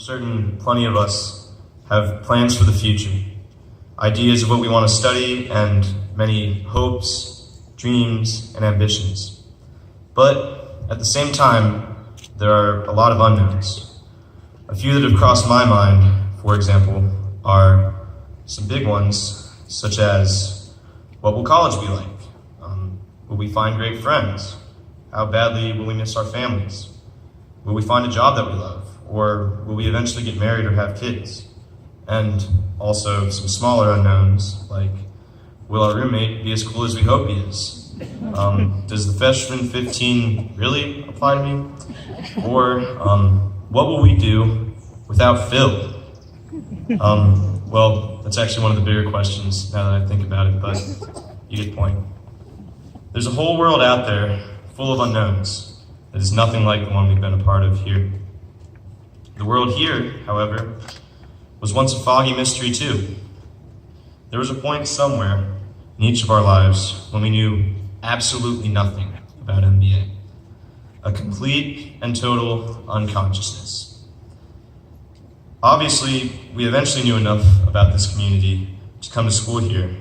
plenty of us have plans for the future, ideas of what we want to study, and many hopes, dreams, and ambitions. But at the same time, there are a lot of unknowns. A few that have crossed my mind, for example, are some big ones, such as, what will college be like? Will we find great friends? How badly will we miss our families? Will we find a job that we love? Or will we eventually get married or have kids? And also some smaller unknowns, like, will our roommate be as cool as we hope he is? Does the freshman 15 really apply to me? Or what will we do without Phil? Well, that's actually one of the bigger questions now that I think about it, but you get the point. There's a whole world out there full of unknowns that is nothing like the one we've been a part of here. The world here, however, was once a foggy mystery too. There was a point somewhere in each of our lives when we knew absolutely nothing about MBA. A complete and total unconsciousness. Obviously, we eventually knew enough about this community to come to school here,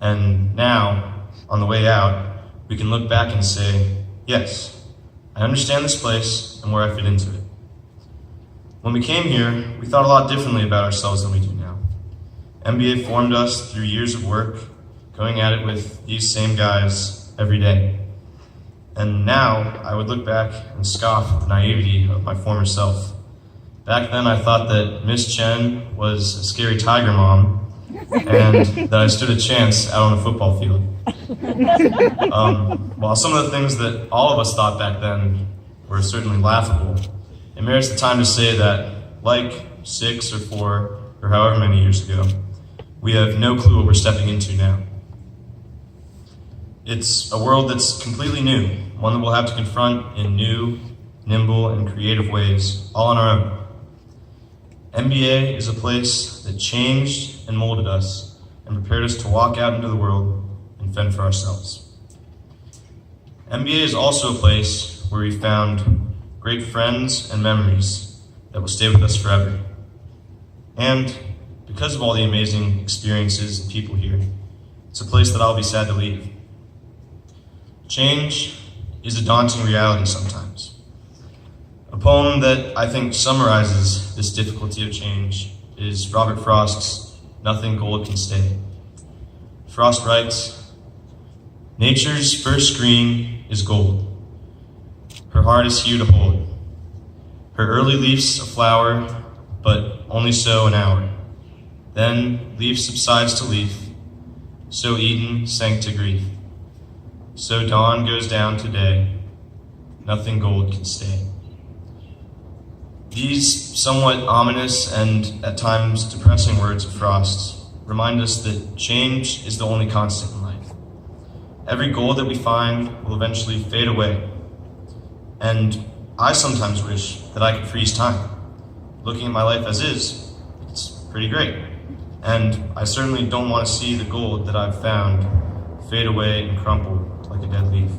and now, on the way out, we can look back and say, yes, I understand this place and where I fit into it. When we came here, we thought a lot differently about ourselves than we do now. MBA formed us through years of work, going at it with these same guys every day. And now, I would look back and scoff at the naivety of my former self. Back then, I thought that Miss Chen was a scary tiger mom, and that I stood a chance out on a football field. While some of the things that all of us thought back then were certainly laughable, it merits the time to say that, like 6 or 4 or however many years ago, we have no clue what we're stepping into now. It's a world that's completely new, one that we'll have to confront in new, nimble, and creative ways, all on our own. MBA is a place that changed and molded us and prepared us to walk out into the world and fend for ourselves. MBA is also a place where we found great friends and memories that will stay with us forever. And because of all the amazing experiences and people here, it's a place that I'll be sad to leave. Change is a daunting reality sometimes. A poem that I think summarizes this difficulty of change is Robert Frost's "Nothing Gold Can Stay." Frost writes, "Nature's first green is gold. Her heart is here to hold. Her early leaf's a flower, but only so an hour. Then leaf subsides to leaf, so Eden sank to grief. So dawn goes down to day, nothing gold can stay." These somewhat ominous and at times depressing words of Frost remind us that change is the only constant in life. Every gold that we find will eventually fade away. And I sometimes wish that I could freeze time. Looking at my life as is, it's pretty great. And I certainly don't want to see the gold that I've found fade away and crumple like a dead leaf.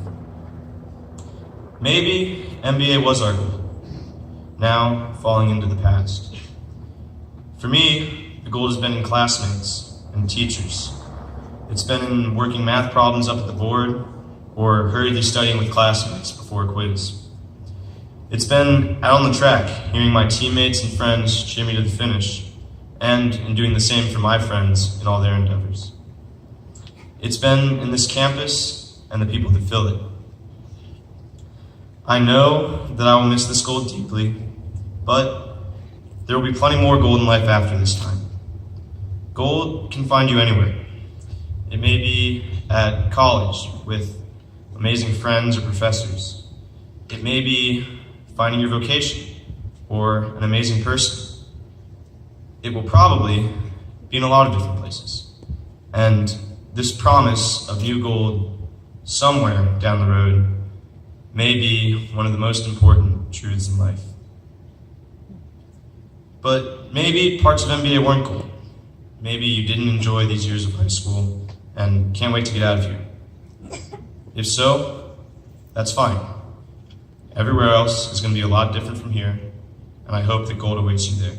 Maybe MBA was our gold, now falling into the past. For me, the gold has been in classmates and teachers. It's been in working math problems up at the board or hurriedly studying with classmates before a quiz. It's been out on the track, hearing my teammates and friends cheer me to the finish, and in doing the same for my friends in all their endeavors. It's been in this campus and the people that fill it. I know that I will miss this gold deeply, but there will be plenty more gold in life after this time. Gold can find you anywhere. It may be at college with amazing friends or professors. It may be finding your vocation or an amazing person. It will probably be in a lot of different places. And this promise of new gold somewhere down the road may be one of the most important truths in life. But maybe parts of MBA weren't gold. Maybe you didn't enjoy these years of high school and can't wait to get out of here. If so, that's fine. Everywhere else is going to be a lot different from here, and I hope that gold awaits you there.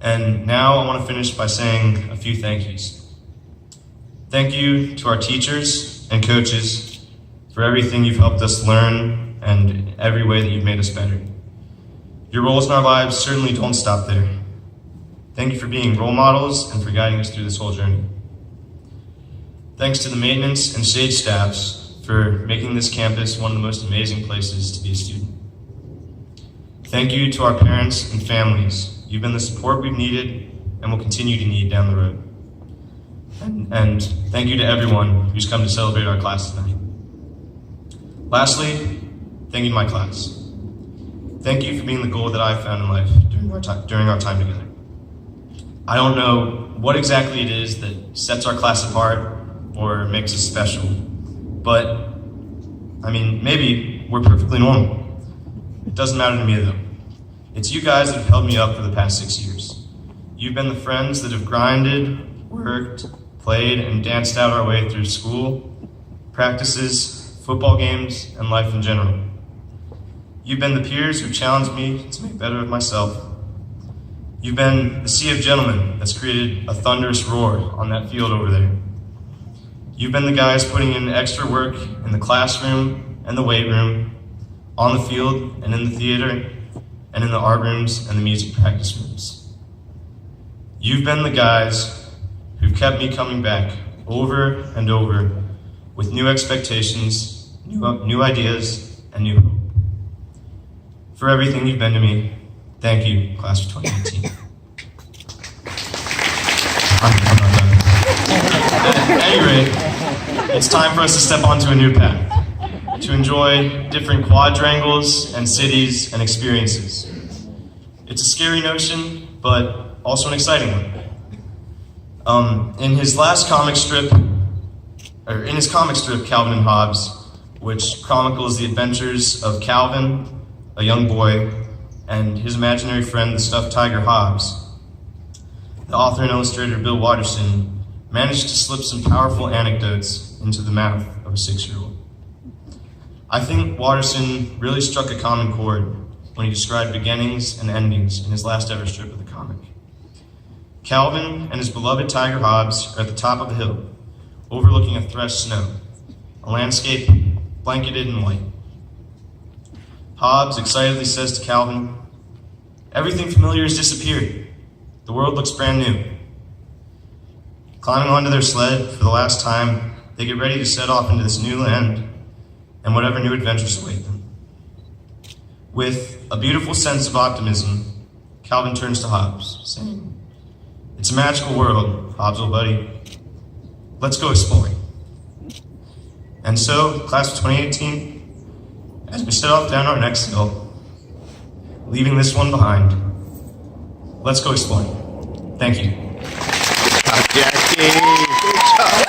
And now I want to finish by saying a few thank yous. Thank you to our teachers and coaches for everything you've helped us learn and every way that you've made us better. Your roles in our lives certainly don't stop there. Thank you for being role models and for guiding us through this whole journey. Thanks to the maintenance and stage staffs for making this campus one of the most amazing places to be a student. Thank you to our parents and families. You've been the support we've needed and will continue to need down the road. And thank you to everyone who's come to celebrate our class tonight. Lastly, thank you to my class. Thank you for being the gold that I've found in life during our time together. I don't know what exactly it is that sets our class apart or makes us special, but maybe we're perfectly normal. It doesn't matter to me though. It's you guys that have held me up for the past 6 years. You've been the friends that have grinded, worked, played, and danced out our way through school, practices, football games, and life in general. You've been the peers who challenged me to make better of myself. You've been the sea of gentlemen that's created a thunderous roar on that field over there. You've been the guys putting in extra work in the classroom and the weight room, on the field and in the theater, and in the art rooms and the music practice rooms. You've been the guys who've kept me coming back over and over with new expectations, new ideas, and new hope. For everything you've been to me, thank you, class of 2018. I'm not done. At any rate, it's time for us to step onto a new path, to enjoy different quadrangles and cities and experiences. It's a scary notion, but also an exciting one. In his comic strip, Calvin and Hobbes, which chronicles the adventures of Calvin, a young boy, and his imaginary friend, the stuffed tiger Hobbes, the author and illustrator Bill Watterson managed to slip some powerful anecdotes into the mouth of a 6-year-old. I think Watterson really struck a common chord when he described beginnings and endings in his last ever strip of the comic. Calvin and his beloved tiger Hobbes are at the top of a hill, overlooking a threshed snow, a landscape blanketed in white. Hobbes excitedly says to Calvin, "Everything familiar has disappeared. The world looks brand new." Climbing onto their sled for the last time, they get ready to set off into this new land and whatever new adventures await them. With a beautiful sense of optimism, Calvin turns to Hobbes, saying, "It's a magical world, Hobbes, old buddy. Let's go exploring." And so, class of 2018, as we set off down our next hill, leaving this one behind, let's go exploring. Thank you. Jackie, good job.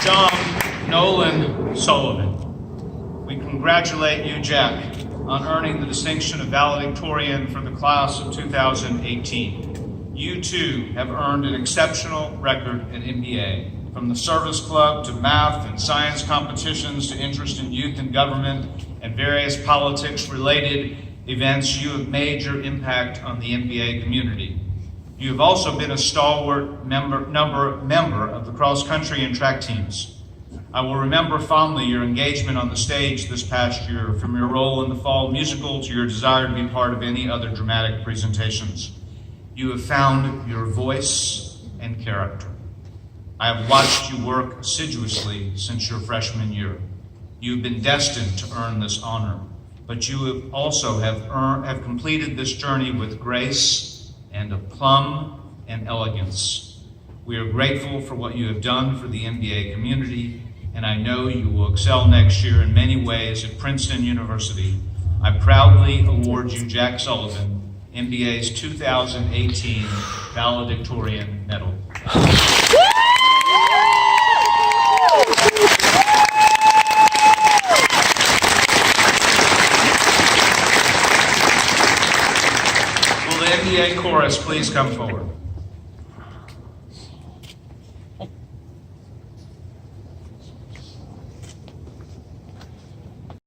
John Nolan Sullivan, we congratulate you, Jack, on earning the distinction of valedictorian for the class of 2018. You too have earned an exceptional record in MBA. From the service club to math and science competitions to interest in youth and government and various politics-related events, you have made your impact on the MBA community. You have also been a stalwart member of the cross-country and track teams. I will remember fondly your engagement on the stage this past year, from your role in the fall musical to your desire to be part of any other dramatic presentations. You have found your voice and character. I have watched you work assiduously since your freshman year. You've been destined to earn this honor, but you have also have completed this journey with grace and aplomb and elegance. We are grateful for what you have done for the MBA community, and I know you will excel next year in many ways at Princeton University. I proudly award you, Jack Sullivan, MBA's 2018 Valedictorian Medal. Will the MBA chorus please come forward?